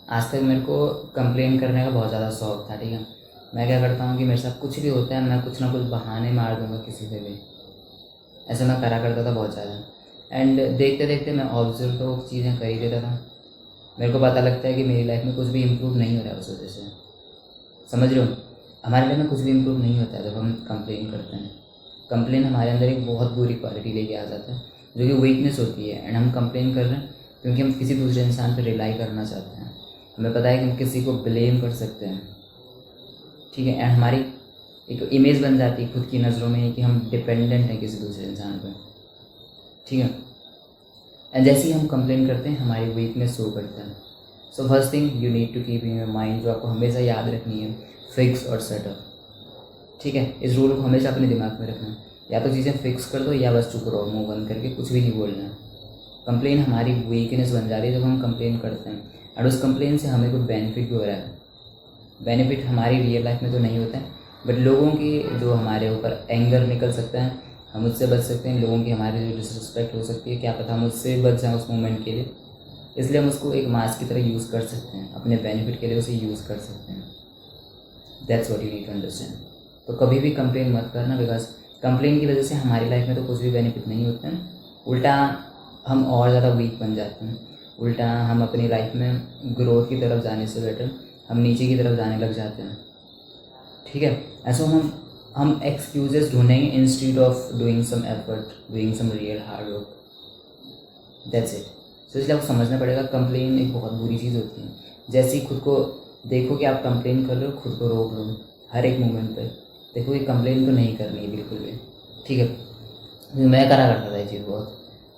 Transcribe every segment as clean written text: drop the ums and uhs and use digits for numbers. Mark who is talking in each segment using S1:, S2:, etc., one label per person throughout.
S1: आज तक मेरे को कंप्लेन करने का बहुत ज़्यादा शौक था, ठीक है। मैं क्या करता हूँ कि मेरे साथ कुछ भी होता है, मैं कुछ ना कुछ बहाने मार दूँगा किसी से भी। ऐसा मैं करा करता था बहुत ज़्यादा। एंड देखते देखते मैं ऑब्जर्व तो चीज़ें कर ही लेता था। मेरे को पता लगता है कि मेरी लाइफ में कुछ भी इम्प्रूव नहीं हो रहा है उस वजह से। समझ रहे हो? हमारे लाइफ में कुछ भी इम्प्रूव नहीं होता है जब हम कंप्लेन करते हैं। कंप्लेन हमारे अंदर एक बहुत बुरी क्वालिटी लेके आ जाता है, जो कि वीकनेस होती है। एंड हम कंप्लेन कर रहे हैं क्योंकि हम किसी दूसरे इंसान पर रिलाई करना चाहते हैं। हमें पता है कि हम किसी को ब्लेम कर सकते हैं, ठीक है। एंड हमारी एक इमेज बन जाती है खुद की नज़रों में कि हम डिपेंडेंट हैं किसी दूसरे इंसान पर, ठीक है। एंड जैसे ही हम कंप्लेन करते हैं हमारी वीकनेस शो करता है। So first thing you need to keep in your mind, जो आपको हमेशा याद रखनी है, फिक्स और सेटल, ठीक है। इस रूल को हमेशा अपने दिमाग में रखना है। या तो चीज़ें फिक्स कर दो या बस चुप रहो, मुंह बंद करके कुछ भी नहीं बोलना है। कंप्लेन हमारी वीकनेस बन जाती है जब हम कंप्लेन करते हैं, और उस कंप्लेन से हमें कोई बेनिफिट भी हो रहा है। बेनिफिट हमारी रियल लाइफ में तो नहीं होता है, बट लोगों की जो हमारे ऊपर एंगर निकल सकता है, हम उससे बच सकते हैं। लोगों की हमारी जो डिसरिस्पेक्ट हो सकती है, क्या पता हम उससे बच जाएँ उस मोमेंट के लिए। इसलिए हम उसको एक मास्क की तरह यूज़ कर सकते हैं, अपने बेनिफिट के लिए उसे यूज़ कर सकते हैं। That's what you need to understand. तो कभी भी कंप्लेन मत करना, बिकॉज कंप्लेन की वजह से हमारी लाइफ में तो कुछ भी बेनिफिट नहीं होते हैं। उल्टा हम और ज़्यादा वीक बन जाते हैं। उल्टा हम अपनी लाइफ में ग्रोथ की तरफ जाने से बेटर हम नीचे की तरफ जाने लग जाते हैं, ठीक है। ऐसा हम एक्सक्यूजेस ढूंढेंगे instead of doing some effort, doing some real hard work. That's it. So इसलिए आपको समझना पड़ेगा कंप्लेन एक बहुत बुरी चीज़ होती है। जैसे ही खुद को देखो कि आप कंप्लेन कर रहे हो, खुद को रोक लो हर एक मोमेंट पे। देखो कि कंप्लेन तो नहीं करनी है बिल्कुल भी, ठीक है। क्योंकि मैं करा करता था ये चीज़ बहुत।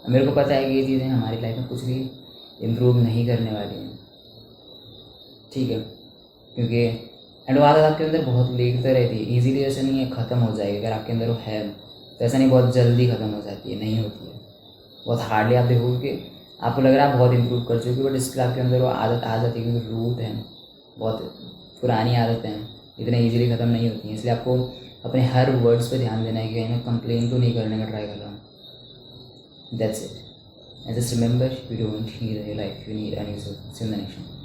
S1: मेरे को पता है कि ये चीज़ें हमारी लाइफ में कुछ भी इम्प्रूव नहीं करने वाली हैं, ठीक है। क्योंकि एंड वो आदत आपके अंदर बहुत लेटते रहती है, ईजीली ऐसा नहीं है ख़त्म हो जाएगी। अगर आपके अंदर वो है तो ऐसा नहीं बहुत जल्दी ख़त्म हो जाती है, नहीं होती है। बहुत हार्डली आप देखोगे कि आपको लग रहा है आप बहुत इम्प्रूव कर चुके हो, बट स्टिल आपके अंदर वो आदत आ जाती है क्योंकि रूट है, बहुत पुरानी आदतें हैं, इतने ईजिली ख़त्म नहीं होती हैं। इसलिए आपको अपने हर वर्ड्स पे ध्यान देना है कि कहीं मैं कंप्लेन तो नहीं करने का ट्राई कर रहा हूँ। That's it. And just remember, you don't need a life, you need a new self. See you in the next one.